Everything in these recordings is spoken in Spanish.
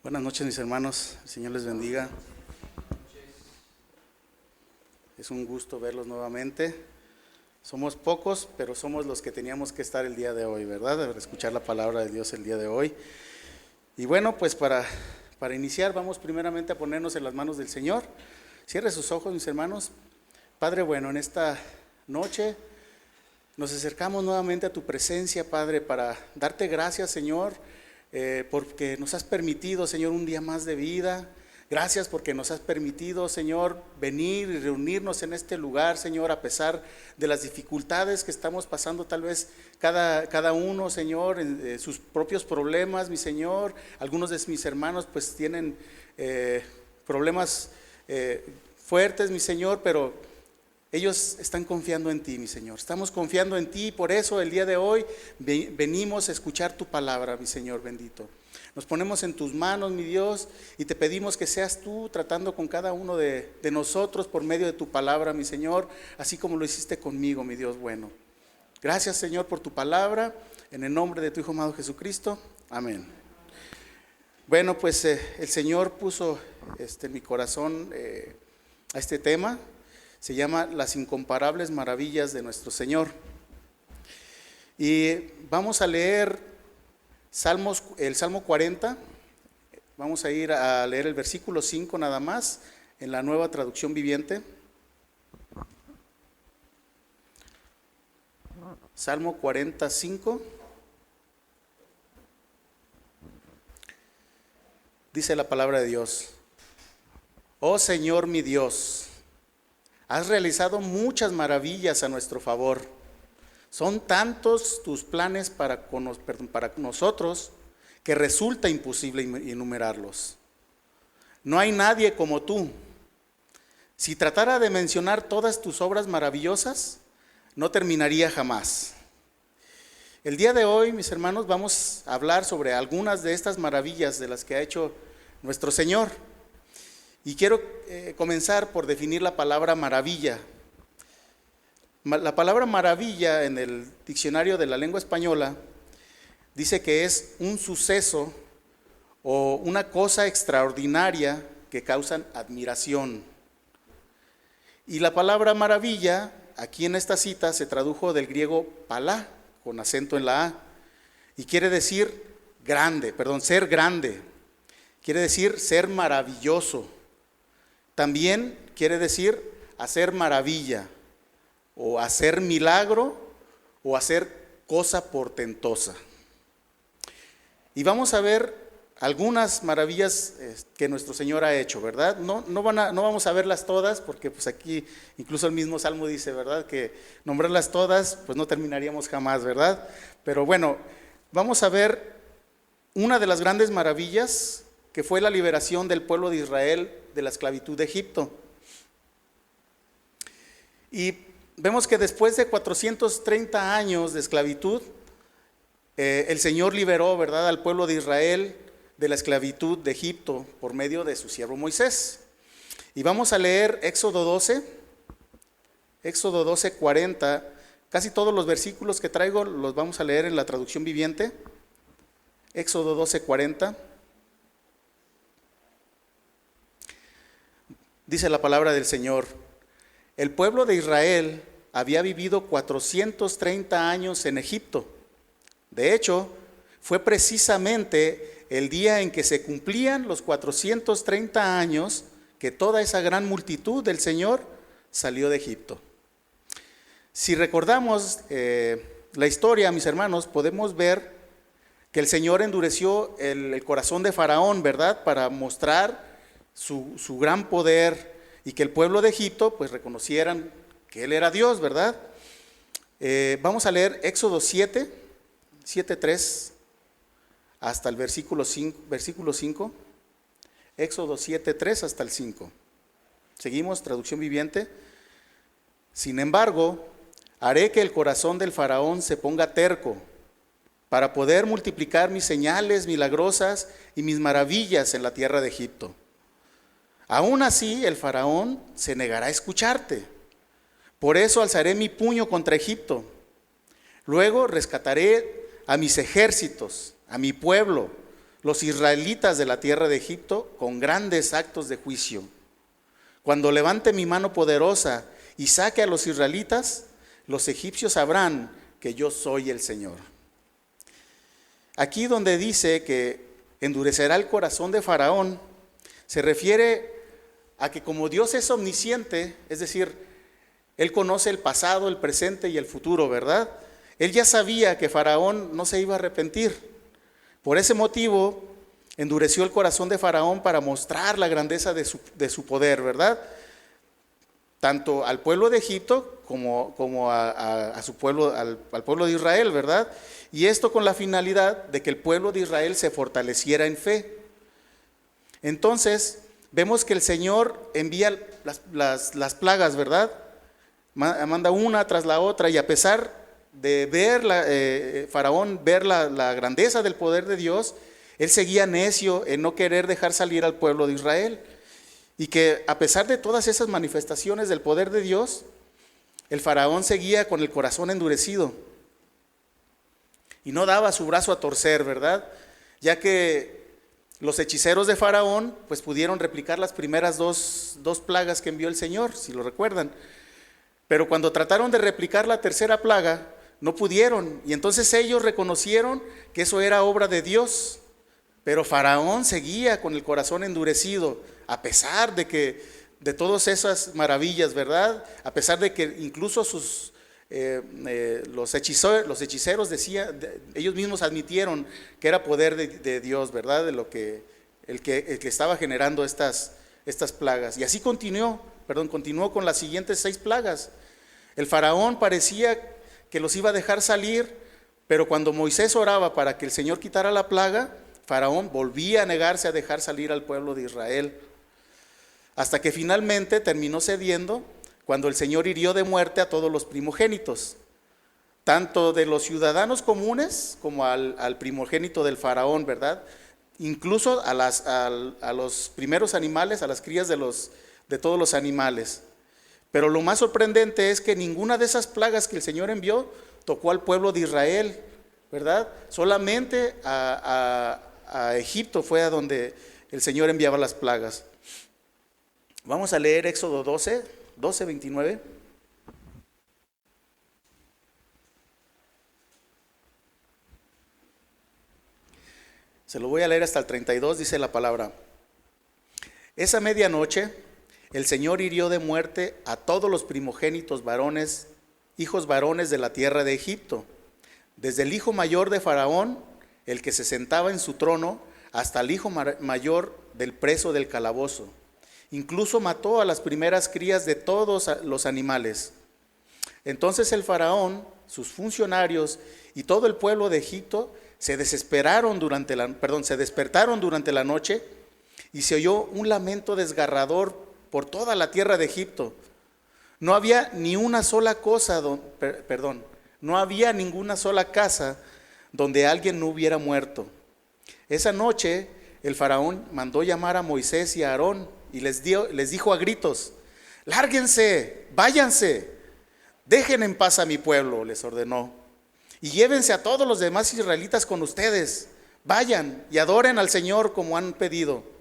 Buenas noches, mis hermanos, el Señor les bendiga. Es un gusto verlos nuevamente. Somos pocos, pero somos los que teníamos que estar el día de hoy, ¿verdad? Para escuchar la palabra de Dios el día de hoy. Y bueno, pues para iniciar, vamos primeramente a ponernos en las manos del Señor. Cierre sus ojos, mis hermanos. Padre bueno, en esta noche nos acercamos nuevamente a tu presencia, Padre, para darte gracias, Señor, porque nos has permitido, Señor, un día más de vida. Gracias porque nos has permitido, Señor, venir y reunirnos en este lugar, Señor, a pesar de las dificultades que estamos pasando, tal vez cada uno, Señor, en sus propios problemas, mi Señor. Algunos de mis hermanos pues tienen problemas fuertes, mi Señor, pero ellos están confiando en ti, mi Señor. Estamos confiando en ti, por eso el día de hoy venimos a escuchar tu palabra, mi Señor bendito. Nos ponemos en tus manos, mi Dios, y te pedimos que seas tú tratando con cada uno de nosotros por medio de tu palabra, mi Señor, así como lo hiciste conmigo, mi Dios bueno. Gracias, Señor, por tu palabra, en el nombre de tu Hijo amado Jesucristo. Amén. Bueno, pues el Señor puso en mi corazón a este tema. Se llama Las incomparables maravillas de nuestro Señor. Y vamos a leer el Salmo 40. Vamos a ir a leer el versículo 5 nada más, en la Nueva Traducción Viviente. Salmo 45. Dice la palabra de Dios: Oh Señor mi Dios, has realizado muchas maravillas a nuestro favor. Son tantos tus planes para nosotros que resulta imposible enumerarlos. No hay nadie como tú. Si tratara de mencionar todas tus obras maravillosas, no terminaría jamás. El día de hoy, mis hermanos, vamos a hablar sobre algunas de estas maravillas de las que ha hecho nuestro Señor. Y quiero comenzar por definir la palabra maravilla. La palabra maravilla en el diccionario de la lengua española dice que es un suceso o una cosa extraordinaria que causan admiración. Y la palabra maravilla, aquí en esta cita, se tradujo del griego palá, con acento en la A, y quiere decir ser grande, quiere decir ser maravilloso. También quiere decir hacer maravilla, o hacer milagro, o hacer cosa portentosa. Y vamos a ver algunas maravillas que nuestro Señor ha hecho, ¿verdad? No vamos a verlas todas, porque pues aquí incluso el mismo Salmo dice, ¿verdad?, que nombrarlas todas, pues no terminaríamos jamás, ¿verdad? Pero bueno, vamos a ver una de las grandes maravillas, que fue la liberación del pueblo de Israel de la esclavitud de Egipto. Y vemos que después de 430 años de esclavitud, el Señor liberó, ¿verdad?, al pueblo de Israel de la esclavitud de Egipto por medio de su siervo Moisés. Y vamos a leer Éxodo 12, 40. Casi todos los versículos que traigo los vamos a leer en la traducción viviente. Éxodo 12, 40. Dice la palabra del Señor: el pueblo de Israel había vivido 430 años en Egipto. De hecho, fue precisamente el día en que se cumplían los 430 años que toda esa gran multitud del Señor salió de Egipto. Si recordamos la historia, mis hermanos, podemos ver que el Señor endureció el corazón de Faraón, ¿verdad?, para mostrar su gran poder, y que el pueblo de Egipto pues reconocieran que Él era Dios, ¿verdad? Vamos a leer Éxodo 7:3 hasta el versículo 5. Éxodo 7:3 hasta el 5. Seguimos, traducción viviente. Sin embargo, haré que el corazón del faraón se ponga terco, para poder multiplicar mis señales milagrosas y mis maravillas en la tierra de Egipto. Aún así, el faraón se negará a escucharte. Por eso alzaré mi puño contra Egipto. Luego rescataré a mis ejércitos, a mi pueblo, los israelitas de la tierra de Egipto con grandes actos de juicio. Cuando levante mi mano poderosa y saque a los israelitas, los egipcios sabrán que yo soy el Señor. Aquí donde dice que endurecerá el corazón de Faraón, se refiere a que como Dios es omnisciente, es decir, Él conoce el pasado, el presente y el futuro, ¿verdad? Él ya sabía que Faraón no se iba a arrepentir. Por ese motivo, endureció el corazón de Faraón para mostrar la grandeza de su poder, ¿verdad? Tanto al pueblo de Egipto como a su pueblo, al pueblo de Israel, ¿verdad? Y esto con la finalidad de que el pueblo de Israel se fortaleciera en fe. Entonces, vemos que el Señor envía las plagas, ¿verdad? Manda una tras la otra, y a pesar de ver Faraón ver la grandeza del poder de Dios, él seguía necio en no querer dejar salir al pueblo de Israel. Y que a pesar de todas esas manifestaciones del poder de Dios, el Faraón seguía con el corazón endurecido y no daba su brazo a torcer, ¿verdad? Ya que los hechiceros de Faraón pues pudieron replicar las primeras dos plagas que envió el Señor, si lo recuerdan. Pero cuando trataron de replicar la tercera plaga, no pudieron. Y entonces ellos reconocieron que eso era obra de Dios. Pero Faraón seguía con el corazón endurecido, a pesar de todas esas maravillas, ¿verdad? A pesar de que incluso los hechiceros decían, ellos mismos admitieron que era poder de Dios, ¿verdad? De lo que el que estaba generando estas plagas. Y así continuó con las siguientes 6 plagas. El Faraón parecía que los iba a dejar salir, pero cuando Moisés oraba para que el Señor quitara la plaga, Faraón volvía a negarse a dejar salir al pueblo de Israel, hasta que finalmente terminó cediendo cuando el Señor hirió de muerte a todos los primogénitos, tanto de los ciudadanos comunes como al primogénito del Faraón, ¿verdad? Incluso a los primeros animales, a las crías de todos los animales. Pero lo más sorprendente es que ninguna de esas plagas que el Señor envió tocó al pueblo de Israel, ¿verdad? Solamente a Egipto fue a donde el Señor enviaba las plagas. Vamos a leer Éxodo 12, 29. Se lo voy a leer hasta el 32, dice la palabra. Esa medianoche el Señor hirió de muerte a todos los primogénitos varones, hijos varones de la tierra de Egipto, desde el hijo mayor de Faraón, el que se sentaba en su trono, hasta el hijo mayor del preso del calabozo. Incluso mató a las primeras crías de todos los animales. Entonces el Faraón, sus funcionarios y todo el pueblo de Egipto se despertaron durante la noche, y se oyó un lamento desgarrador por toda la tierra de Egipto. No había ni una sola no había ninguna sola casa donde alguien no hubiera muerto. Esa noche el Faraón mandó llamar a Moisés y a Aarón y les dijo a gritos: lárguense, váyanse, dejen en paz a mi pueblo, les ordenó, y llévense a todos los demás israelitas con ustedes. Vayan y adoren al Señor como han pedido.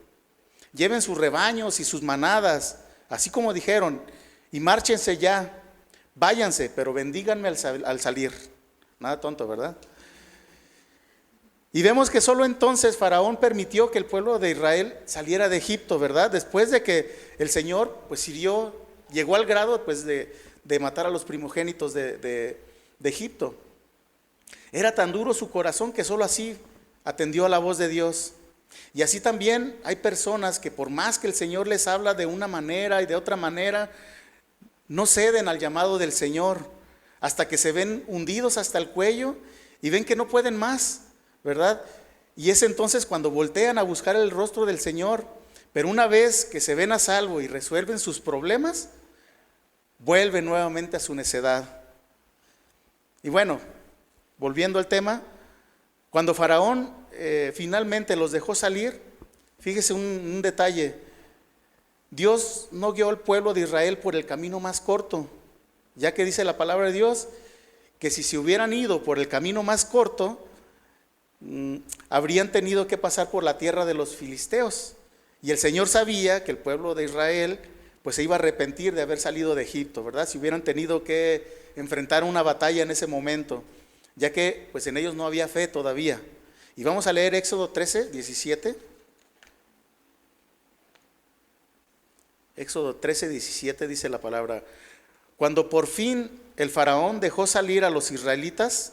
Lleven sus rebaños y sus manadas, así como dijeron, y márchense ya. Váyanse, pero bendíganme al salir. Nada tonto, ¿verdad? Y vemos que solo entonces Faraón permitió que el pueblo de Israel saliera de Egipto, ¿verdad? Después de que el Señor pues llegó al grado pues de matar a los primogénitos de Egipto. Era tan duro su corazón que solo así atendió a la voz de Dios. Y así también hay personas que por más que el Señor les habla de una manera y de otra manera, no ceden al llamado del Señor, hasta que se ven hundidos hasta el cuello y ven que no pueden más, ¿verdad? Y es entonces cuando voltean a buscar el rostro del Señor. Pero una vez que se ven a salvo y resuelven sus problemas, vuelven nuevamente a su necedad. Y bueno, volviendo al tema, cuando Faraón finalmente los dejó salir, fíjese un detalle: Dios no guió al pueblo de Israel por el camino más corto, ya que dice la palabra de Dios que si se hubieran ido por el camino más corto, habrían tenido que pasar por la tierra de los filisteos. Y el Señor sabía que el pueblo de Israel pues se iba a arrepentir de haber salido de Egipto, ¿verdad? Si hubieran tenido que enfrentar una batalla en ese momento, ya que pues en ellos no había fe todavía. Y vamos a leer Éxodo 13, 17. Éxodo 13, 17 dice la palabra: cuando por fin el faraón dejó salir a los israelitas,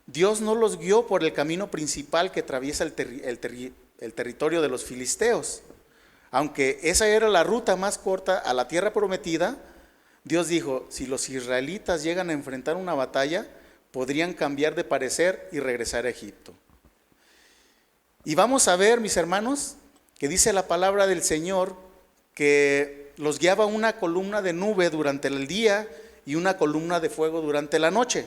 Dios no los guió por el camino principal que atraviesa el territorio de los filisteos. Aunque esa era la ruta más corta a la tierra prometida, Dios dijo, si los israelitas llegan a enfrentar una batalla, podrían cambiar de parecer y regresar a Egipto. Y vamos a ver, mis hermanos, que dice la palabra del Señor que los guiaba una columna de nube durante el día y una columna de fuego durante la noche.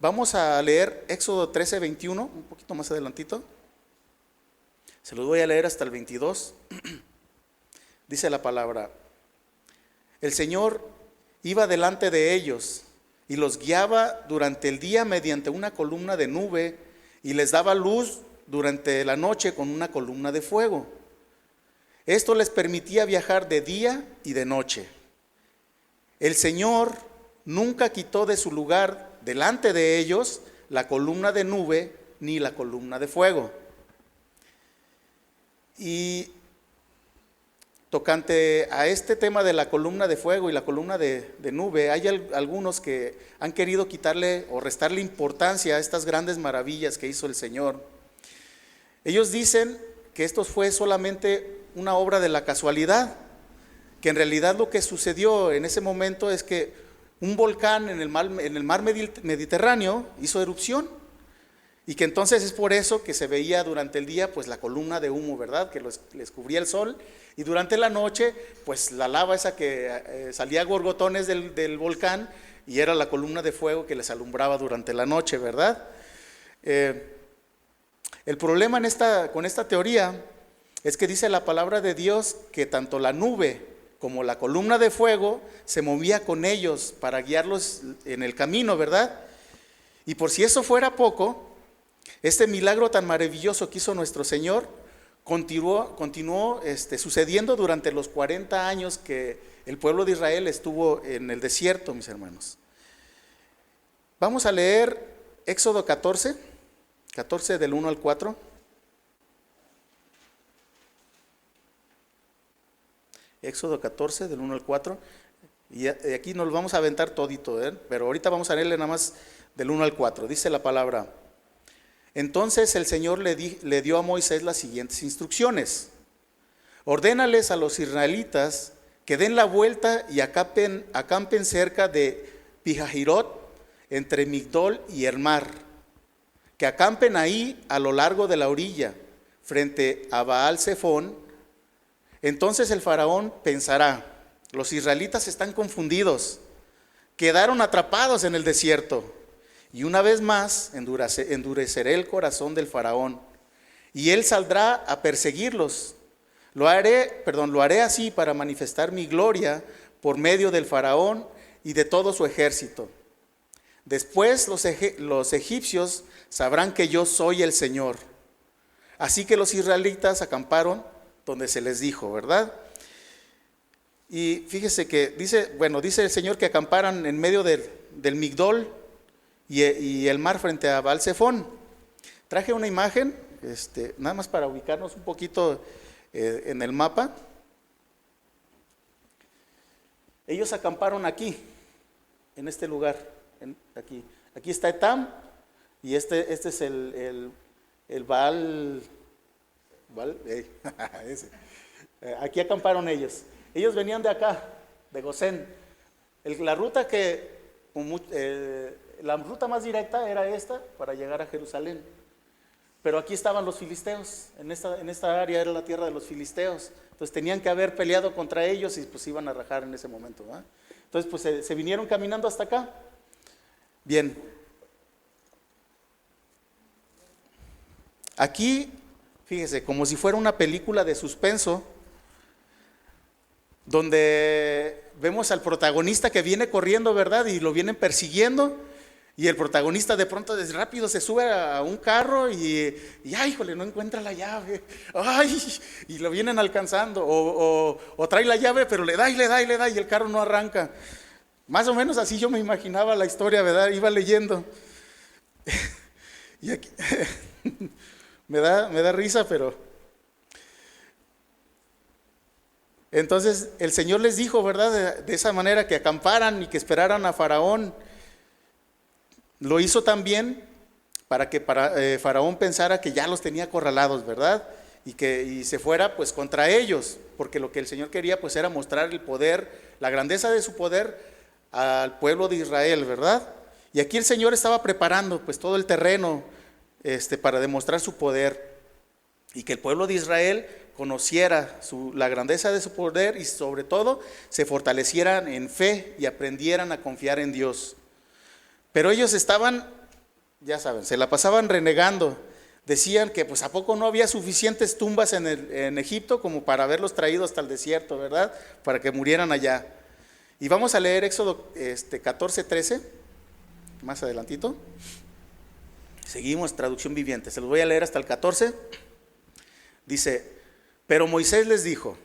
Vamos a leer Éxodo 13, 21, un poquito más adelantito. Se los voy a leer hasta el 22. Dice la palabra: el Señor iba delante de ellos y los guiaba durante el día mediante una columna de nube y les daba luz durante la noche con una columna de fuego. Esto les permitía viajar de día y de noche. El Señor nunca quitó de su lugar delante de ellos la columna de nube ni la columna de fuego. Y tocante a este tema de la columna de fuego y la columna de nube, hay algunos que han querido quitarle o restarle importancia a estas grandes maravillas que hizo el Señor. Ellos dicen que esto fue solamente una obra de la casualidad, que en realidad lo que sucedió en ese momento es que un volcán en el mar Mediterráneo hizo erupción, y que entonces es por eso que se veía durante el día pues la columna de humo, ¿verdad? Que les cubría el sol, y durante la noche pues la lava esa que salía a gorgotones del volcán, y era la columna de fuego que les alumbraba durante la noche, ¿verdad? El problema con esta teoría es que dice la palabra de Dios que tanto la nube como la columna de fuego se movía con ellos para guiarlos en el camino, ¿verdad? Y por si eso fuera poco, este milagro tan maravilloso que hizo nuestro Señor continuó sucediendo durante los 40 años que el pueblo de Israel estuvo en el desierto, mis hermanos. Vamos a leer Éxodo 14 del 1 al 4. Éxodo 14 del 1 al 4. Y aquí nos lo vamos a aventar todito, pero ahorita vamos a leerle nada más del 1 al 4. Dice la palabra: entonces el Señor le dio a Moisés las siguientes instrucciones: ordénales a los israelitas que den la vuelta y acampen cerca de Pijahirot, entre Migdol y el mar, que acampen ahí a lo largo de la orilla, frente a Baal Zephón. Entonces el faraón pensará, los israelitas están confundidos, quedaron atrapados en el desierto. Y una vez más endureceré el corazón del faraón, y él saldrá a perseguirlos. Lo haré así para manifestar mi gloria por medio del faraón y de todo su ejército. Después los egipcios sabrán que yo soy el Señor. Así que los israelitas acamparon donde se les dijo, ¿verdad? Y fíjese que dice el Señor que acamparan en medio del Migdol y el mar frente a Baal Zephón. Traje una imagen, nada más para ubicarnos un poquito en el mapa. Ellos acamparon aquí, en este lugar, aquí. Aquí está Etam, y este es el Baal. Ese. Aquí acamparon ellos. Ellos venían de acá, de Gosén. La ruta más directa era esta para llegar a Jerusalén. Pero aquí estaban los filisteos. En esta área era la tierra de los filisteos. Entonces tenían que haber peleado contra ellos y pues iban a rajar en ese momento, ¿verdad? Entonces pues se vinieron caminando hasta acá. Bien. Aquí, fíjese, como si fuera una película de suspenso, donde vemos al protagonista que viene corriendo, ¿verdad? Y lo vienen persiguiendo, Y el protagonista de pronto rápido se sube a un carro y ay, híjole, no encuentra la llave. Ay, y lo vienen alcanzando. O trae la llave, pero le da y le da y le da y el carro no arranca. Más o menos así yo me imaginaba la historia, ¿verdad? Iba leyendo. Y aquí, me da risa, pero... Entonces el Señor les dijo, ¿verdad? De esa manera que acamparan y que esperaran a Faraón. Lo hizo también para que Faraón pensara que ya los tenía acorralados, ¿verdad? Y se fuera pues contra ellos, porque lo que el Señor quería pues era mostrar el poder, la grandeza de su poder al pueblo de Israel, ¿verdad? Y aquí el Señor estaba preparando pues todo el terreno para demostrar su poder y que el pueblo de Israel conociera la grandeza de su poder y sobre todo se fortalecieran en fe y aprendieran a confiar en Dios. Pero ellos estaban, ya saben, se la pasaban renegando. Decían que pues a poco no había suficientes tumbas en Egipto como para haberlos traído hasta el desierto, ¿verdad? Para que murieran allá. Y vamos a leer Éxodo 14:13, más adelantito. Seguimos, traducción viviente. Se los voy a leer hasta el 14. Dice, pero Moisés les dijo,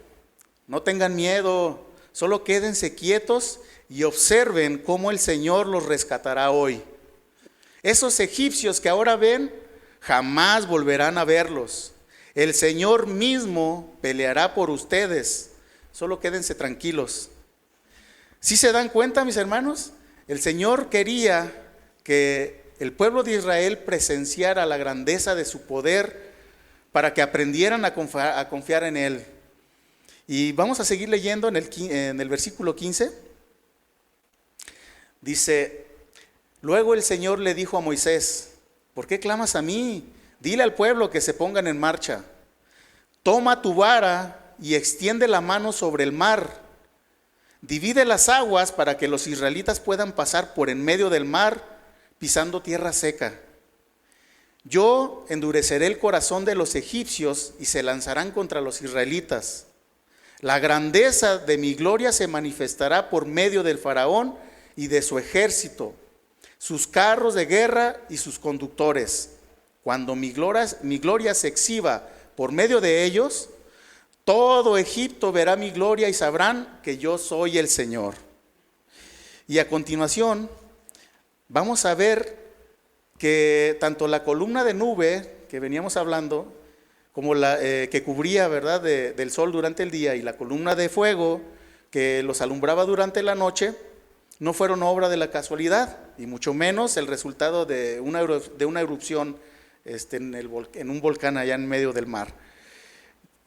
no tengan miedo, solo quédense quietos y observen cómo el Señor los rescatará hoy. Esos egipcios que ahora ven, jamás volverán a verlos. El Señor mismo peleará por ustedes. Solo quédense tranquilos. ¿Sí se dan cuenta, mis hermanos? El Señor quería que el pueblo de Israel presenciara la grandeza de su poder para que aprendieran a confiar en Él. Y vamos a seguir leyendo en el versículo 15. Dice, luego el Señor le dijo a Moisés, ¿por qué clamas a mí? Dile al pueblo que se pongan en marcha. Toma tu vara y extiende la mano sobre el mar. Divide las aguas para que los israelitas puedan pasar por en medio del mar pisando tierra seca. Yo endureceré el corazón de los egipcios y se lanzarán contra los israelitas. La grandeza de mi gloria se manifestará por medio del faraón y de su ejército, sus carros de guerra y sus conductores. Cuando mi gloria se exhiba por medio de ellos, todo Egipto verá mi gloria y sabrán que yo soy el Señor. Y a continuación vamos a ver que tanto la columna de nube que veníamos hablando, como la que cubría, ¿verdad?, del sol durante el día, y la columna de fuego que los alumbraba durante la noche, no fueron obra de la casualidad, y mucho menos el resultado de una erupción en un volcán allá en medio del mar.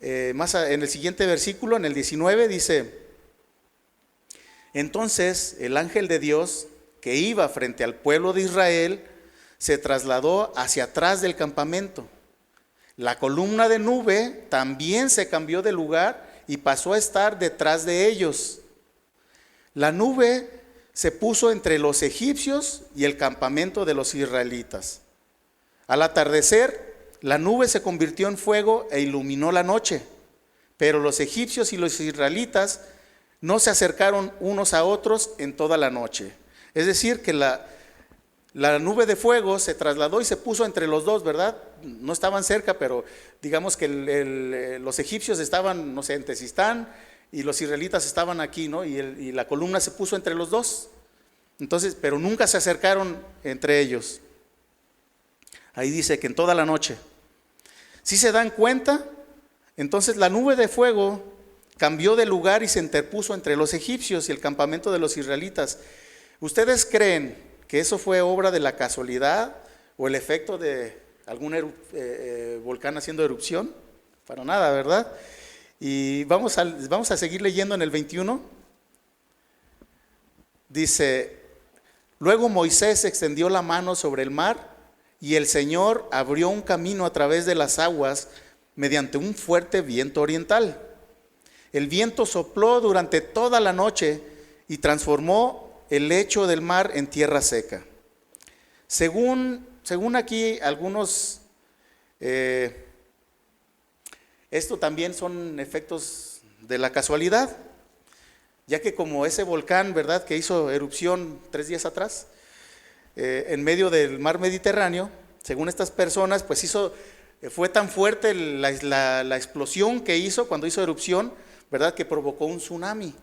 En el siguiente versículo, en el 19, dice, entonces el ángel de Dios que iba frente al pueblo de Israel se trasladó hacia atrás del campamento. La columna de nube también se cambió de lugar y pasó a estar detrás de ellos. La nube se puso entre los egipcios y el campamento de los israelitas. Al atardecer, la nube se convirtió en fuego e iluminó la noche, pero los egipcios y los israelitas no se acercaron unos a otros en toda la noche. Es decir, que la nube de fuego se trasladó y se puso entre los dos, ¿verdad? No estaban cerca, pero digamos que los egipcios estaban, no sé, en Tezistán, y los israelitas estaban aquí, ¿no? Y la columna se puso entre los dos. Entonces, pero nunca se acercaron entre ellos. Ahí dice que en toda la noche. ¿Sí se dan cuenta? Entonces la nube de fuego cambió de lugar y se interpuso entre los egipcios y el campamento de los israelitas. ¿Ustedes creen que eso fue obra de la casualidad o el efecto de algún volcán haciendo erupción? Para nada, ¿verdad? Y vamos a seguir leyendo en el 21. Dice, luego Moisés extendió la mano sobre el mar y el Señor abrió un camino a través de las aguas mediante un fuerte viento oriental. El viento sopló durante toda la noche y transformó el lecho del mar en tierra seca. Según aquí algunos... esto también son efectos de la casualidad, ya que como ese volcán, ¿verdad?, que hizo erupción 3 días atrás, en medio del mar Mediterráneo. Según estas personas, pues fue tan fuerte la explosión que hizo cuando hizo erupción, ¿verdad?, que provocó un tsunami.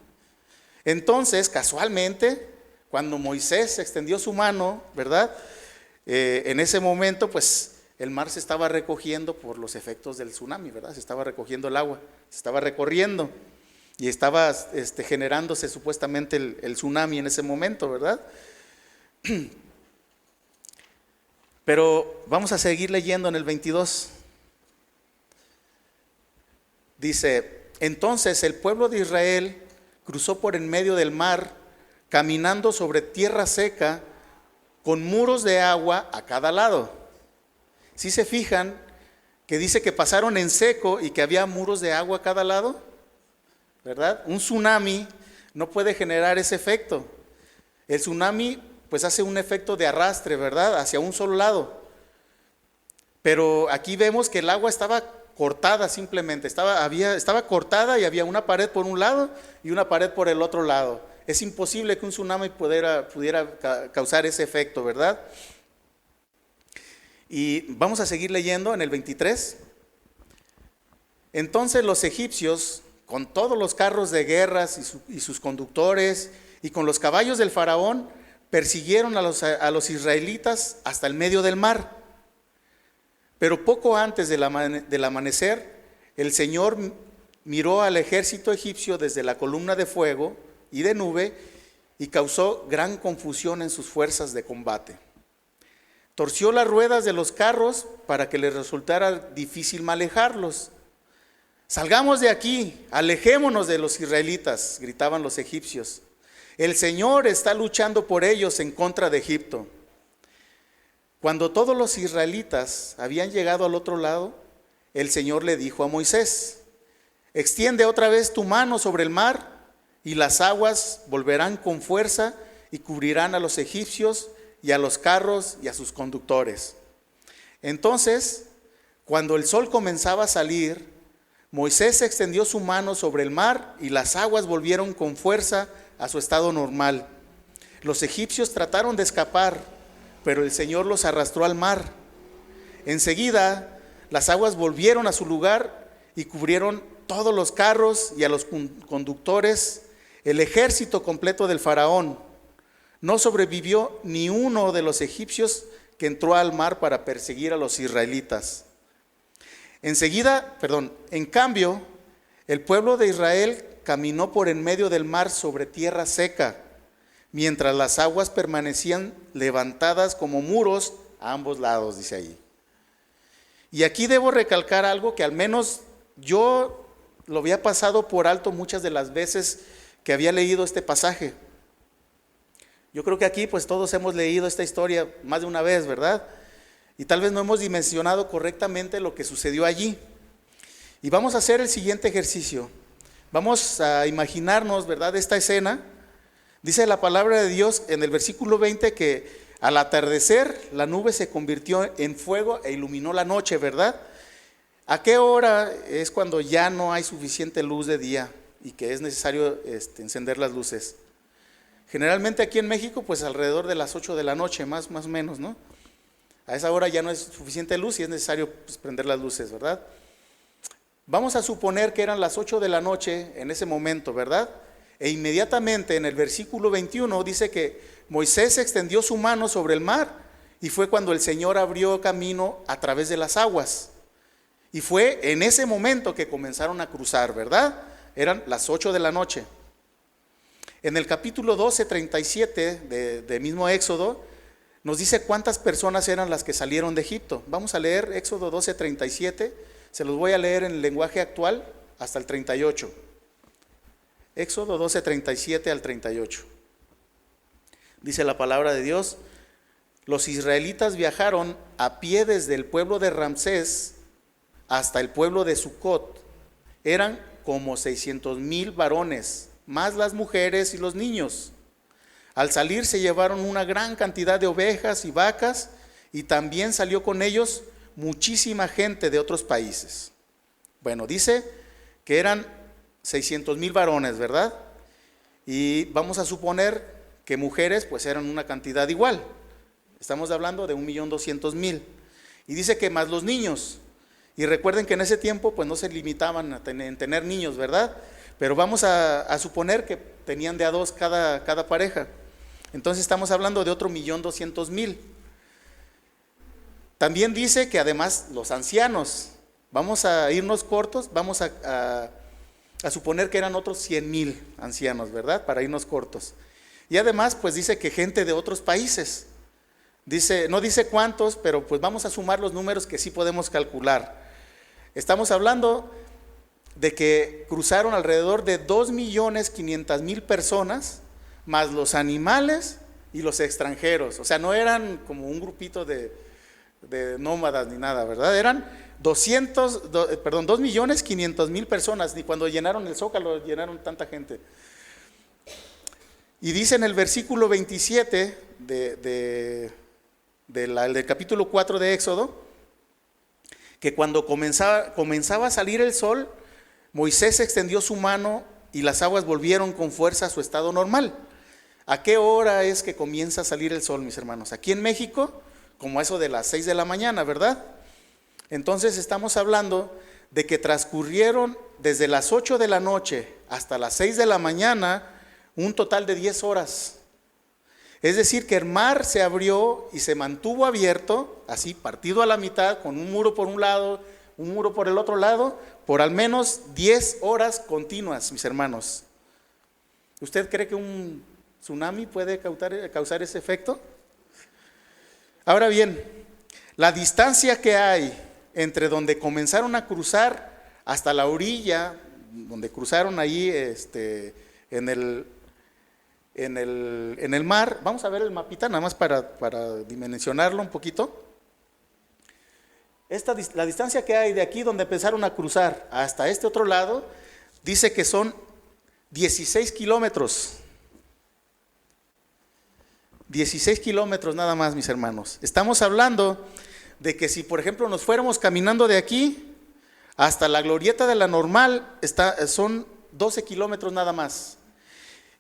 Entonces, casualmente, cuando Moisés extendió su mano, ¿verdad?, en ese momento, pues el mar se estaba recogiendo por los efectos del tsunami, ¿verdad? Se estaba recogiendo el agua, se estaba recorriendo y estaba generándose supuestamente el tsunami en ese momento, ¿verdad? Pero vamos a seguir leyendo en el 22. Dice: entonces el pueblo de Israel cruzó por en medio del mar, caminando sobre tierra seca, con muros de agua a cada lado. ¿Sí se fijan que dice que pasaron en seco y que había muros de agua a cada lado? ¿Verdad? Un tsunami no puede generar ese efecto. El tsunami pues hace un efecto de arrastre, ¿verdad?, hacia un solo lado. Pero aquí vemos que el agua estaba cortada simplemente, estaba cortada y había una pared por un lado y una pared por el otro lado. Es imposible que un tsunami pudiera causar ese efecto, ¿verdad? Y vamos a seguir leyendo en el 23. Entonces los egipcios, con todos los carros de guerras y sus conductores, y con los caballos del faraón, persiguieron a los israelitas hasta el medio del mar. Pero poco antes del amanecer, el Señor miró al ejército egipcio desde la columna de fuego y de nube y causó gran confusión en sus fuerzas de combate. Torció las ruedas de los carros para que les resultara difícil manejarlos. Salgamos de aquí, alejémonos de los israelitas, gritaban los egipcios. El Señor está luchando por ellos en contra de Egipto. Cuando todos los israelitas habían llegado al otro lado, el Señor le dijo a Moisés: extiende otra vez tu mano sobre el mar y las aguas volverán con fuerza y cubrirán a los egipcios y a los carros y a sus conductores. Entonces, cuando el sol comenzaba a salir, Moisés extendió su mano sobre el mar y las aguas volvieron con fuerza a su estado normal. Los egipcios trataron de escapar, pero el Señor los arrastró al mar. Enseguida, las aguas volvieron a su lugar y cubrieron todos los carros y a los conductores, el ejército completo del faraón. No sobrevivió ni uno de los egipcios que entró al mar para perseguir a los israelitas. En cambio, el pueblo de Israel caminó por en medio del mar sobre tierra seca, mientras las aguas permanecían levantadas como muros a ambos lados, dice ahí. Y aquí debo recalcar algo que al menos yo lo había pasado por alto muchas de las veces que había leído este pasaje. Yo creo que aquí pues todos hemos leído esta historia más de una vez, ¿verdad? Y tal vez no hemos dimensionado correctamente lo que sucedió allí. Y vamos a hacer el siguiente ejercicio. Vamos a imaginarnos, ¿verdad?, esta escena. Dice la palabra de Dios en el versículo 20 que al atardecer la nube se convirtió en fuego e iluminó la noche, ¿verdad? ¿A qué hora es cuando ya no hay suficiente luz de día y que es necesario encender las luces? Generalmente aquí en México, pues alrededor de las 8 de la noche, más o menos, ¿no? A esa hora ya no es suficiente luz y es necesario pues, prender las luces, ¿verdad? Vamos a suponer que eran las 8 de la noche en ese momento, ¿verdad? E inmediatamente en el versículo 21 dice que Moisés extendió su mano sobre el mar y fue cuando el Señor abrió camino a través de las aguas. Y fue en ese momento que comenzaron a cruzar, ¿verdad? Eran las 8 de la noche. En el capítulo 12, 37 de mismo Éxodo, nos dice cuántas personas eran las que salieron de Egipto. Vamos a leer Éxodo 12, 37. Se los voy a leer en el lenguaje actual hasta el 38. Éxodo 12, 37 al 38. Dice la palabra de Dios: los israelitas viajaron a pie desde el pueblo de Ramsés hasta el pueblo de Sucot. Eran como 600,000 varones, más las mujeres y los niños. Al salir se llevaron una gran cantidad de ovejas y vacas, y también salió con ellos muchísima gente de otros países. Bueno, dice que eran 600,000 varones, ¿verdad? Y vamos a suponer que mujeres pues eran una cantidad igual. Estamos hablando de 1.200.000. Y dice que más los niños. Y recuerden que en ese tiempo pues no se limitaban a tener niños, ¿verdad? Pero vamos a suponer que tenían de a dos cada pareja. Entonces estamos hablando de otro 1.200.000. También dice que además los ancianos, vamos a irnos cortos, vamos a suponer que eran otros 100.000 ancianos, ¿verdad? Para irnos cortos. Y además pues dice que gente de otros países. No dice cuántos, pero pues vamos a sumar los números que sí podemos calcular. Estamos hablando de que cruzaron alrededor de 2.500.000 personas, más los animales y los extranjeros. O sea, no eran como un grupito de nómadas ni nada, ¿verdad? Eran 2.500.000 personas, ni cuando llenaron el Zócalo llenaron tanta gente. Y dice en el versículo 27 del capítulo 4 de Éxodo, que cuando comenzaba a salir el sol, Moisés extendió su mano y las aguas volvieron con fuerza a su estado normal. ¿A qué hora es que comienza a salir el sol, mis hermanos? Aquí en México, como eso de las 6 de la mañana, ¿verdad? Entonces estamos hablando de que transcurrieron desde las 8 de la noche hasta las 6 de la mañana un total de 10 horas. Es decir, que el mar se abrió y se mantuvo abierto, así partido a la mitad, con un muro por un lado, un muro por el otro lado, por al menos 10 horas continuas, mis hermanos. ¿Usted cree que un tsunami puede causar ese efecto? Ahora bien, la distancia que hay entre donde comenzaron a cruzar hasta la orilla, donde cruzaron ahí en el mar, vamos a ver el mapita nada más para dimensionarlo un poquito. La distancia que hay de aquí donde empezaron a cruzar hasta este otro lado, dice que son 16 kilómetros. 16 kilómetros nada más, mis hermanos. Estamos hablando de que si por ejemplo nos fuéramos caminando de aquí hasta la glorieta de la Normal, son 12 kilómetros nada más.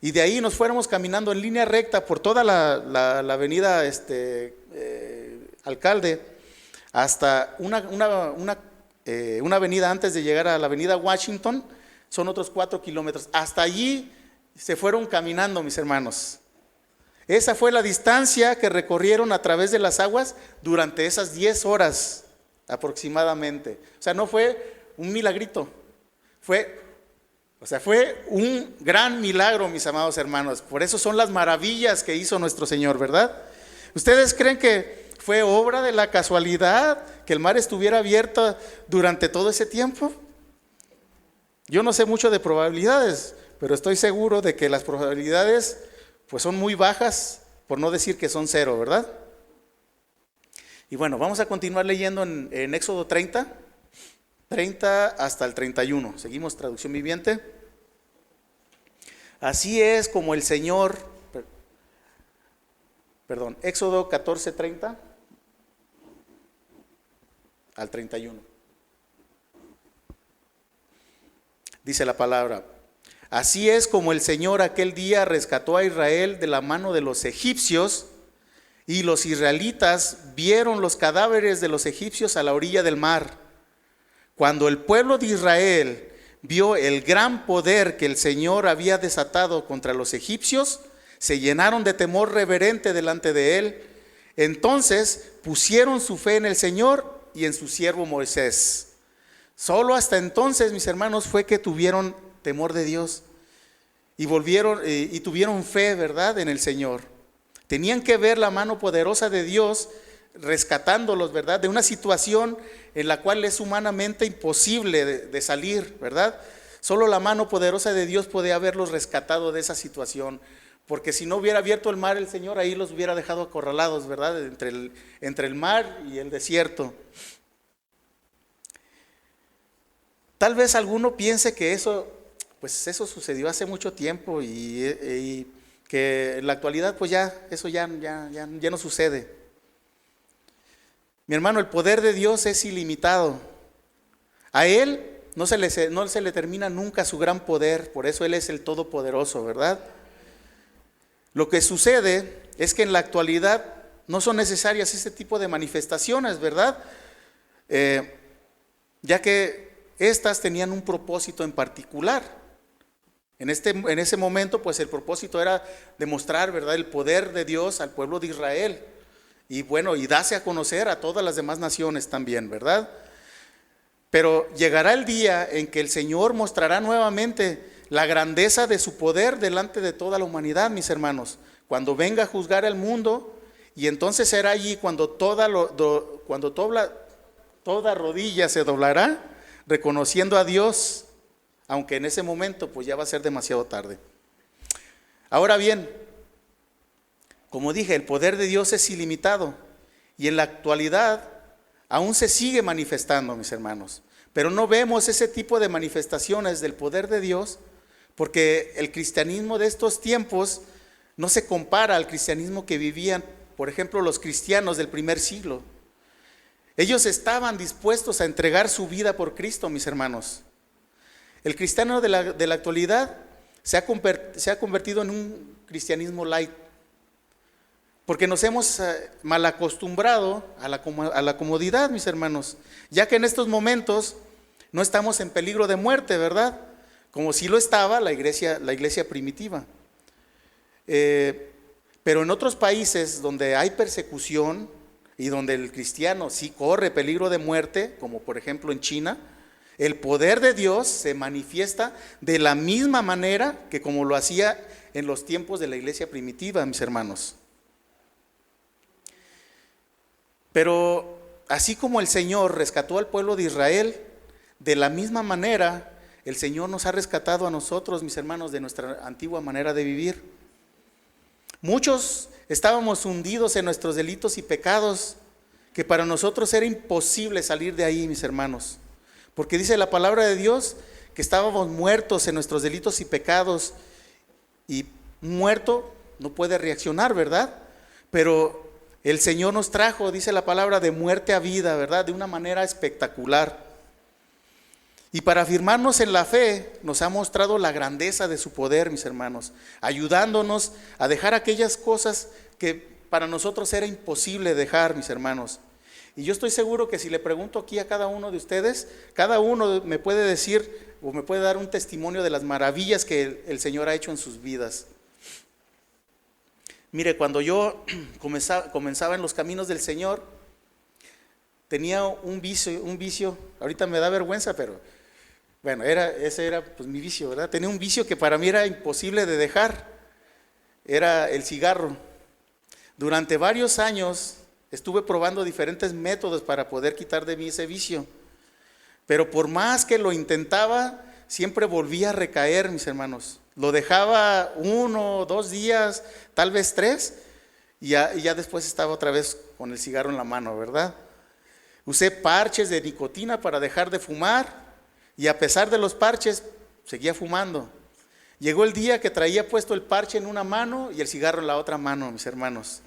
Y de ahí nos fuéramos caminando en línea recta por toda la avenida Alcalde, hasta una avenida antes de llegar a la avenida Washington, son otros 4 kilómetros. Hasta allí se fueron caminando, mis hermanos. Esa fue la distancia que recorrieron a través de las aguas durante esas 10 horas aproximadamente. O sea, no fue un milagrito, fue un gran milagro, mis amados hermanos. Por eso son las maravillas que hizo nuestro Señor, ¿verdad? ¿Ustedes creen que fue obra de la casualidad que el mar estuviera abierto durante todo ese tiempo? Yo no sé mucho de probabilidades, pero estoy seguro de que las probabilidades pues son muy bajas, por no decir que son cero, ¿verdad? Y bueno, vamos a continuar leyendo en Éxodo 30 hasta el 31. Seguimos traducción viviente. Así es como el Señor, Éxodo 14:30 al 31. Dice la palabra: así es como el Señor aquel día rescató a Israel de la mano de los egipcios, y los israelitas vieron los cadáveres de los egipcios a la orilla del mar. Cuando el pueblo de Israel vio el gran poder que el Señor había desatado contra los egipcios, se llenaron de temor reverente delante de él. Entonces pusieron su fe en el Señor y en su siervo Moisés. Solo hasta entonces, mis hermanos, fue que tuvieron temor de Dios y tuvieron fe, ¿verdad?, en el Señor. Tenían que ver la mano poderosa de Dios rescatándolos, ¿verdad?, de una situación en la cual es humanamente imposible de salir, ¿verdad? Solo la mano poderosa de Dios podía haberlos rescatado de esa situación, porque si no hubiera abierto el mar, el Señor ahí los hubiera dejado acorralados, ¿verdad?, entre el mar y el desierto. Tal vez alguno piense que eso sucedió hace mucho tiempo y que en la actualidad pues eso ya no sucede. Mi hermano, el poder de Dios es ilimitado. A Él no se le termina nunca su gran poder, por eso Él es el Todopoderoso, ¿verdad? Lo que sucede es que en la actualidad no son necesarias este tipo de manifestaciones, ¿verdad? Ya que estas tenían un propósito en particular. En ese momento, pues el propósito era demostrar, ¿verdad?, el poder de Dios al pueblo de Israel. Y bueno, y darse a conocer a todas las demás naciones también, ¿verdad? Pero llegará el día en que el Señor mostrará nuevamente la grandeza de su poder delante de toda la humanidad, mis hermanos, cuando venga a juzgar al mundo, y entonces será allí cuando toda rodilla se doblará, reconociendo a Dios, aunque en ese momento pues ya va a ser demasiado tarde. Ahora bien, como dije, el poder de Dios es ilimitado, y en la actualidad aún se sigue manifestando, mis hermanos, pero no vemos ese tipo de manifestaciones del poder de Dios, porque el cristianismo de estos tiempos no se compara al cristianismo que vivían, por ejemplo, los cristianos del primer siglo. Ellos estaban dispuestos a entregar su vida por Cristo, mis hermanos. El cristiano de la actualidad se ha convertido en un cristianismo light, porque nos hemos mal acostumbrado a la comodidad, mis hermanos, ya que en estos momentos no estamos en peligro de muerte, ¿verdad? Como si lo estaba la iglesia primitiva. Pero en otros países donde hay persecución y donde el cristiano sí corre peligro de muerte, como por ejemplo en China, el poder de Dios se manifiesta de la misma manera que como lo hacía en los tiempos de la iglesia primitiva, mis hermanos. Pero así como el Señor rescató al pueblo de Israel, de la misma manera el Señor nos ha rescatado a nosotros, mis hermanos, de nuestra antigua manera de vivir. Muchos estábamos hundidos en nuestros delitos y pecados, que para nosotros era imposible salir de ahí, mis hermanos. Porque dice la palabra de Dios que estábamos muertos en nuestros delitos y pecados, y un muerto no puede reaccionar, ¿verdad? Pero el Señor nos trajo, dice la palabra, de muerte a vida, ¿verdad? De una manera espectacular. Y para afirmarnos en la fe, nos ha mostrado la grandeza de su poder, mis hermanos, ayudándonos a dejar aquellas cosas que para nosotros era imposible dejar, mis hermanos. Y yo estoy seguro que si le pregunto aquí a cada uno de ustedes, cada uno me puede decir o me puede dar un testimonio de las maravillas que el Señor ha hecho en sus vidas. Mire, cuando yo comenzaba en los caminos del Señor, tenía un vicio, ahorita me da vergüenza, pero bueno, ese era pues mi vicio, ¿verdad? Tenía un vicio que para mí era imposible de dejar, era el cigarro. Durante varios años estuve probando diferentes métodos para poder quitar de mí ese vicio, pero por más que lo intentaba, siempre volvía a recaer, mis hermanos. Lo dejaba 1 o 2 días, tal vez 3, y ya después estaba otra vez con el cigarro en la mano, ¿verdad? Usé parches de nicotina para dejar de fumar, y a pesar de los parches, seguía fumando. Llegó el día que traía puesto el parche en una mano y el cigarro en la otra mano, mis hermanos.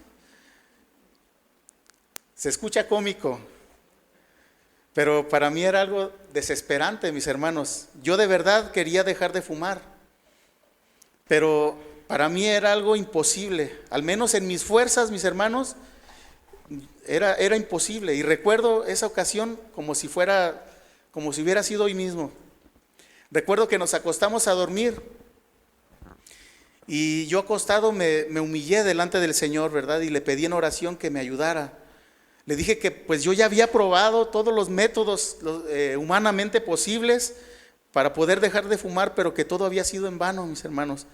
Se escucha cómico, pero para mí era algo desesperante, mis hermanos. Yo de verdad quería dejar de fumar, pero para mí era algo imposible. Al menos en mis fuerzas, mis hermanos, era imposible. Y recuerdo esa ocasión como si hubiera sido hoy mismo. Recuerdo que nos acostamos a dormir y yo acostado me humillé delante del Señor, ¿verdad? Y le pedí en oración que me ayudara. Le dije que pues yo ya había probado todos los métodos humanamente posibles para poder dejar de fumar, pero que todo había sido en vano, mis hermanos.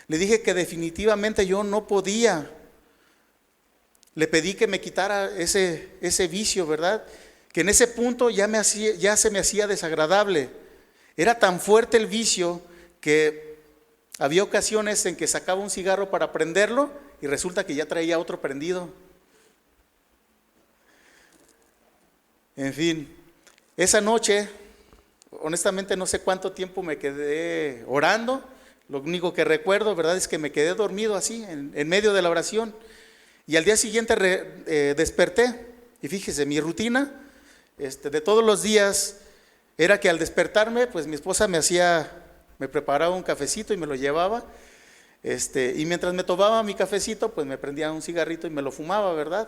Le dije que definitivamente yo no podía. Le pedí que me quitara ese vicio, ¿verdad? Que en ese punto ya se me hacía desagradable. Era tan fuerte el vicio que había ocasiones en que sacaba un cigarro para prenderlo y resulta que ya traía otro prendido. En fin, esa noche, honestamente no sé cuánto tiempo me quedé orando. Lo único que recuerdo, ¿verdad?, es que me quedé dormido así, en medio de la oración. Y al día siguiente desperté. Y fíjese, mi rutina de todos los días era que al despertarme, pues mi esposa me preparaba un cafecito y me lo llevaba. Y mientras me tomaba mi cafecito, pues me prendía un cigarrito y me lo fumaba, ¿verdad?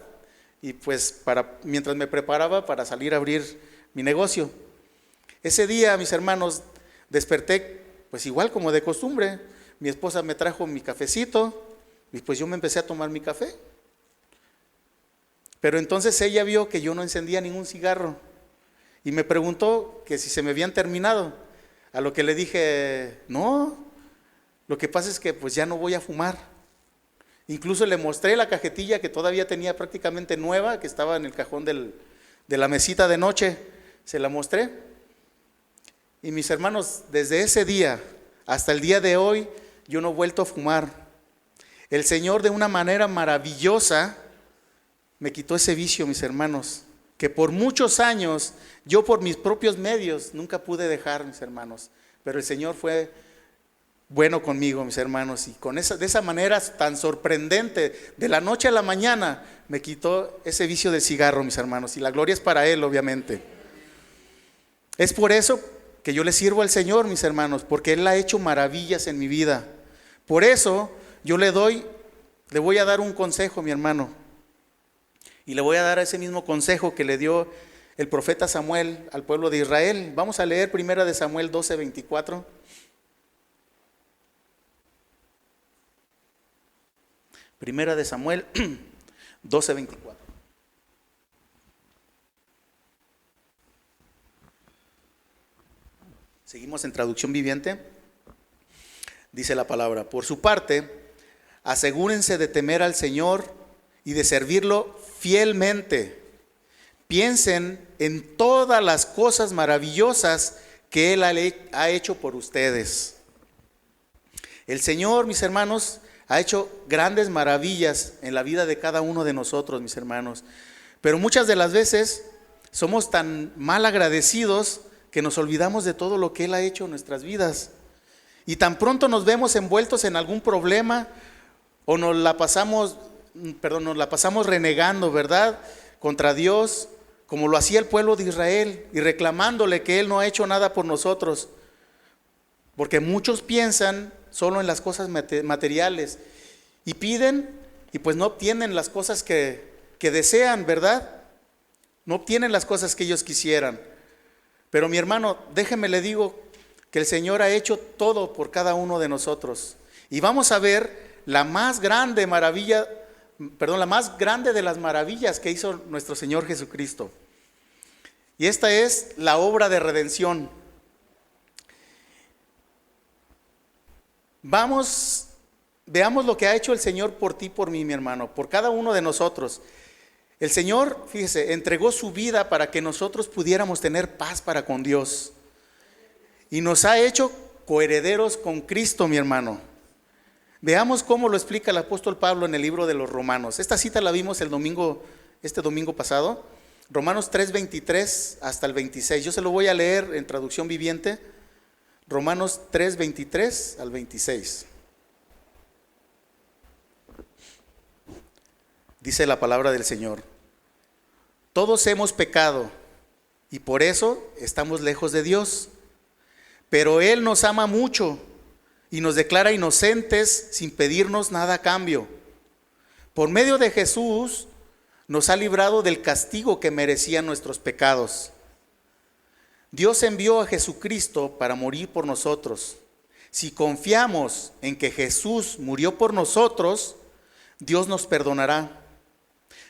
y pues mientras me preparaba para salir a abrir mi negocio. Ese día, mis hermanos, desperté pues igual como de costumbre. Mi esposa me trajo mi cafecito y pues yo me empecé a tomar mi café. Pero entonces ella vio que yo no encendía ningún cigarro y me preguntó que si se me habían terminado. A lo que le dije, no, lo que pasa es que pues ya no voy a fumar. Incluso le mostré la cajetilla que todavía tenía prácticamente nueva, que estaba en el cajón de la mesita de noche. Se la mostré. Y mis hermanos, desde ese día hasta el día de hoy, yo no he vuelto a fumar. El Señor de una manera maravillosa me quitó ese vicio, mis hermanos, que por muchos años, yo por mis propios medios, nunca pude dejar, mis hermanos. Pero el Señor fue bueno conmigo, mis hermanos, y de esa manera tan sorprendente, de la noche a la mañana, me quitó ese vicio del cigarro, mis hermanos, y la gloria es para Él, obviamente. Es por eso que yo le sirvo al Señor, mis hermanos, porque Él ha hecho maravillas en mi vida. Por eso yo le voy a dar un consejo, mi hermano, y le voy a dar ese mismo consejo que le dio el profeta Samuel al pueblo de Israel. Vamos a leer 1 Samuel 12:24. Primera de Samuel 12:24. Seguimos en traducción viviente. Dice la palabra: por su parte, asegúrense de temer al Señor y de servirlo fielmente. Piensen en todas las cosas maravillosas que Él ha hecho por ustedes. El Señor, mis hermanos, ha hecho grandes maravillas en la vida de cada uno de nosotros, mis hermanos. Pero muchas de las veces somos tan mal agradecidos que nos olvidamos de todo lo que Él ha hecho en nuestras vidas. Y tan pronto nos vemos envueltos en algún problema o nos la pasamos renegando, ¿verdad?, contra Dios, como lo hacía el pueblo de Israel, y reclamándole que Él no ha hecho nada por nosotros. Porque muchos piensan solo en las cosas materiales y piden y pues no obtienen las cosas que desean, ¿verdad? No obtienen las cosas que ellos quisieran. Pero mi hermano, déjeme le digo que el Señor ha hecho todo por cada uno de nosotros. Y vamos a ver la más grande de las maravillas que hizo nuestro Señor Jesucristo. Y esta es la obra de redención. Veamos lo que ha hecho el Señor por ti, por mí, mi hermano, por cada uno de nosotros. El Señor, fíjese, entregó su vida para que nosotros pudiéramos tener paz para con Dios. Y nos ha hecho coherederos con Cristo, mi hermano. Veamos cómo lo explica el apóstol Pablo en el libro de los Romanos. Esta cita la vimos este domingo pasado. Romanos 3:23 hasta el 26. Yo se lo voy a leer en traducción viviente. Romanos 3:23 al 26. Dice la palabra del Señor: todos hemos pecado y por eso estamos lejos de Dios. Pero Él nos ama mucho y nos declara inocentes sin pedirnos nada a cambio. Por medio de Jesús nos ha librado del castigo que merecían nuestros pecados. Dios envió a Jesucristo para morir por nosotros. Si confiamos en que Jesús murió por nosotros, Dios nos perdonará.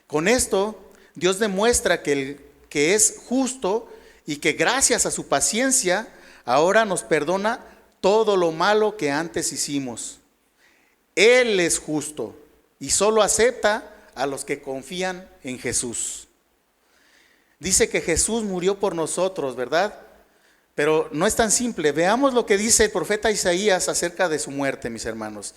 Con esto, Dios demuestra que es justo y que gracias a su paciencia, ahora nos perdona todo lo malo que antes hicimos. Él es justo y solo acepta a los que confían en Jesús. Dice que Jesús murió por nosotros, ¿verdad? Pero no es tan simple. Veamos lo que dice el profeta Isaías acerca de su muerte, mis hermanos.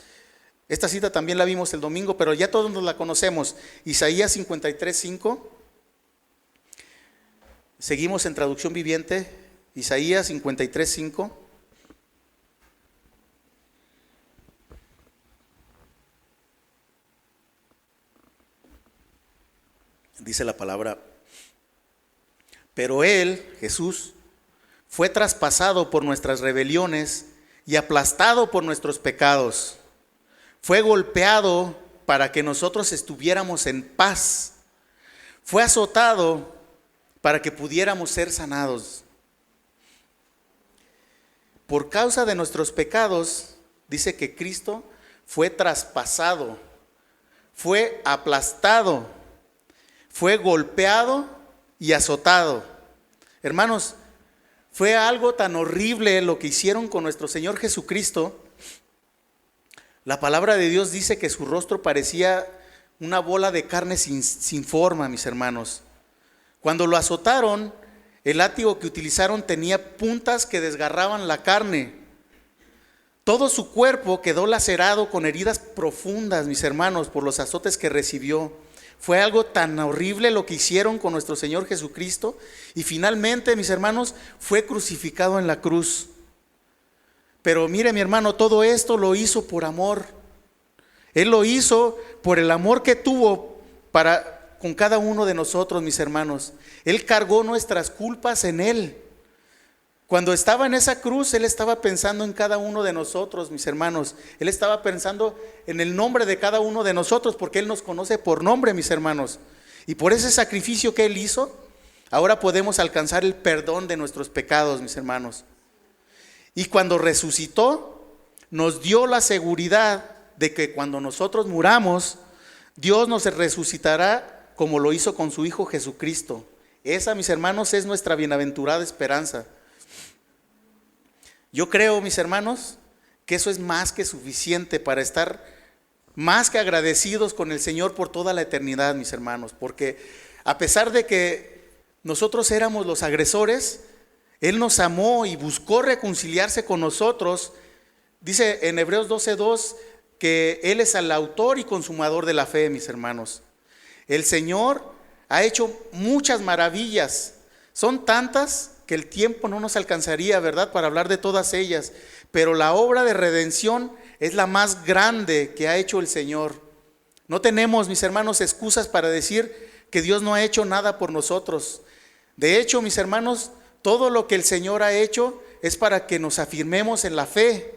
Esta cita también la vimos el domingo, pero ya todos nos la conocemos. Isaías 53:5. Seguimos en traducción viviente. Isaías 53:5. Dice la palabra: pero Él, Jesús, fue traspasado por nuestras rebeliones y aplastado por nuestros pecados. Fue golpeado para que nosotros estuviéramos en paz. fue azotado para que pudiéramos ser sanados. Por causa de nuestros pecados, dice que Cristo fue traspasado, fue aplastado, fue golpeado y azotado. Hermanos, fue algo tan horrible lo que hicieron con nuestro Señor Jesucristo. La palabra de Dios dice que su rostro parecía una bola de carne sin forma, mis hermanos. Cuando lo azotaron, el látigo que utilizaron tenía puntas que desgarraban la carne. Todo su cuerpo quedó lacerado con heridas profundas, mis hermanos, por los azotes que recibió. Fue algo tan horrible lo que hicieron con nuestro Señor Jesucristo. Y finalmente, mis hermanos, fue crucificado en la cruz. Pero mire, mi hermano, todo esto lo hizo por amor. Él lo hizo por el amor que tuvo con cada uno de nosotros, mis hermanos. Él cargó nuestras culpas en Él. Cuando estaba en esa cruz, Él estaba pensando en cada uno de nosotros, mis hermanos. Él estaba pensando en el nombre de cada uno de nosotros, porque Él nos conoce por nombre, mis hermanos. Y por ese sacrificio que Él hizo, ahora podemos alcanzar el perdón de nuestros pecados, mis hermanos. Y cuando resucitó, nos dio la seguridad de que cuando nosotros muramos, Dios nos resucitará como lo hizo con su Hijo Jesucristo. Esa, mis hermanos, es nuestra bienaventurada esperanza. Yo creo, mis hermanos, que eso es más que suficiente para estar más que agradecidos con el Señor por toda la eternidad, mis hermanos. Porque a pesar de que nosotros éramos los agresores, Él nos amó y buscó reconciliarse con nosotros. Dice en Hebreos 12:2 que Él es el autor y consumador de la fe, mis hermanos. El Señor ha hecho muchas maravillas. Son tantas que el tiempo no nos alcanzaría, ¿verdad?, para hablar de todas ellas. Pero la obra de redención es la más grande que ha hecho el Señor. No tenemos, mis hermanos, excusas para decir que Dios no ha hecho nada por nosotros. De hecho, mis hermanos, todo lo que el Señor ha hecho es para que nos afirmemos en la fe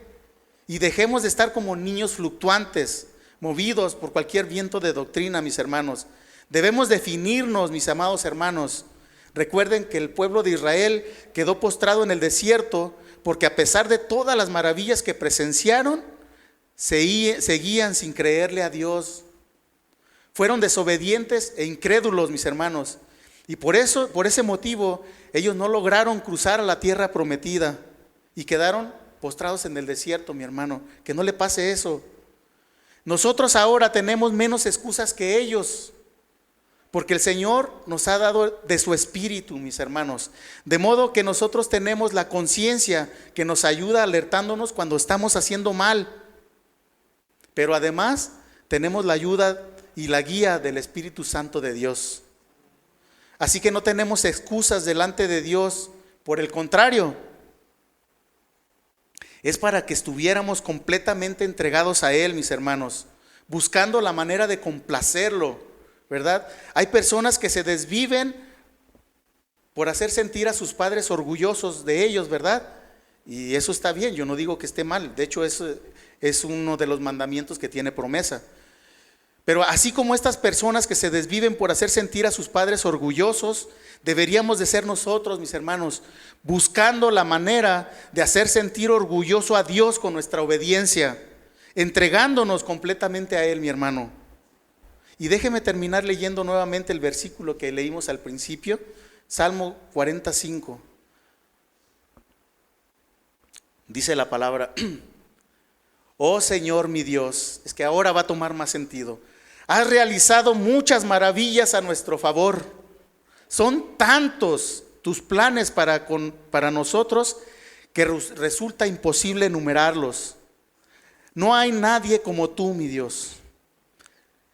y dejemos de estar como niños fluctuantes, movidos por cualquier viento de doctrina, mis hermanos. Debemos definirnos, mis amados hermanos. Recuerden que el pueblo de Israel quedó postrado en el desierto porque a pesar de todas las maravillas que presenciaron, seguían sin creerle a Dios. Fueron desobedientes e incrédulos, mis hermanos. Y por ese motivo, ellos no lograron cruzar a la tierra prometida y quedaron postrados en el desierto, mi hermano. Que no le pase eso. Nosotros ahora tenemos menos excusas que ellos, porque el Señor nos ha dado de su espíritu, mis hermanos. De modo que nosotros tenemos la conciencia que nos ayuda alertándonos cuando estamos haciendo mal. Pero además tenemos la ayuda y la guía del Espíritu Santo de Dios. Así que no tenemos excusas delante de Dios. Por el contrario, es para que estuviéramos completamente entregados a Él, mis hermanos, buscando la manera de complacerlo, ¿verdad? Hay personas que se desviven por hacer sentir a sus padres orgullosos de ellos, ¿verdad? Y eso está bien, yo no digo que esté mal. De hecho, eso es uno de los mandamientos que tiene promesa. Pero así como estas personas que se desviven por hacer sentir a sus padres orgullosos, deberíamos de ser nosotros, mis hermanos, buscando la manera de hacer sentir orgulloso a Dios con nuestra obediencia, entregándonos completamente a Él, mi hermano. Y déjeme terminar leyendo nuevamente el versículo que leímos al principio, Salmo 45. Dice la palabra: oh Señor mi Dios, es que ahora va a tomar más sentido. Has realizado muchas maravillas a nuestro favor. Son tantos tus planes para nosotros que resulta imposible enumerarlos. No hay nadie como tú, mi Dios.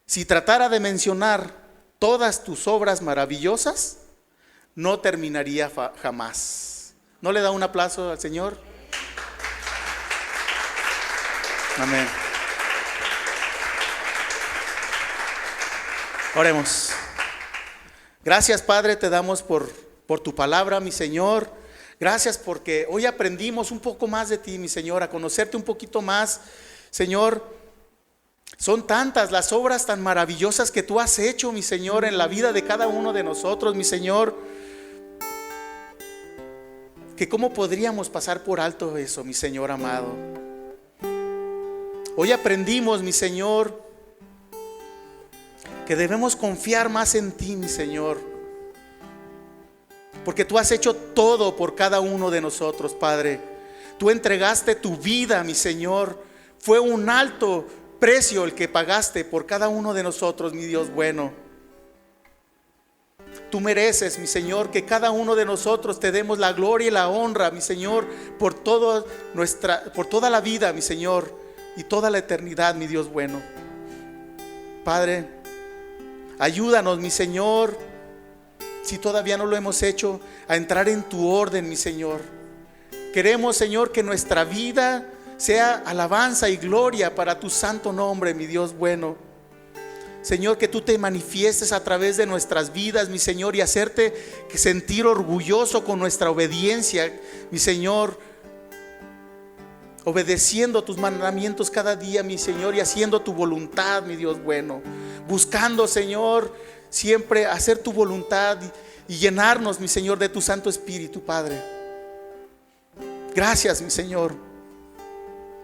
Si tratara de mencionar todas tus obras maravillosas, no terminaría jamás. ¿No le da un aplauso al Señor? Amén. Oremos. Gracias, Padre, te damos por tu palabra, mi Señor. Gracias porque hoy aprendimos un poco más de ti, mi Señor, a conocerte un poquito más, Señor. Son tantas las obras tan maravillosas que tú has hecho, mi Señor, en la vida de cada uno de nosotros, mi Señor, que cómo podríamos pasar por alto eso, mi Señor amado. Hoy aprendimos, mi Señor, que debemos confiar más en ti, mi Señor, porque tú has hecho todo por cada uno de nosotros, Padre. Tú entregaste tu vida, mi Señor. Fue un alto precio el que pagaste por cada uno de nosotros, mi Dios bueno. Tú mereces, mi Señor, que cada uno de nosotros te demos la gloria y la honra, mi Señor, por toda la vida, mi Señor, y toda la eternidad, mi Dios bueno. Padre, ayúdanos, mi Señor, si todavía no lo hemos hecho, a entrar en tu orden, mi Señor. Queremos, Señor, que nuestra vida sea alabanza y gloria para tu santo nombre, mi Dios bueno. Señor, que tú te manifiestes a través de nuestras vidas, mi Señor, y hacerte sentir orgulloso con nuestra obediencia, mi Señor, obedeciendo tus mandamientos cada día, mi Señor, y haciendo tu voluntad, mi Dios bueno. Buscando, Señor, siempre hacer tu voluntad y llenarnos, mi Señor, de tu Santo Espíritu, Padre. Gracias, mi Señor,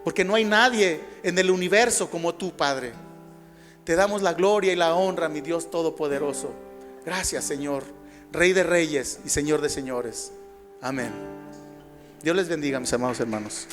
porque no hay nadie en el universo como tú, Padre. Te damos la gloria y la honra, mi Dios todopoderoso. Gracias, Señor, Rey de reyes y Señor de señores. Amén. Dios les bendiga, mis amados hermanos.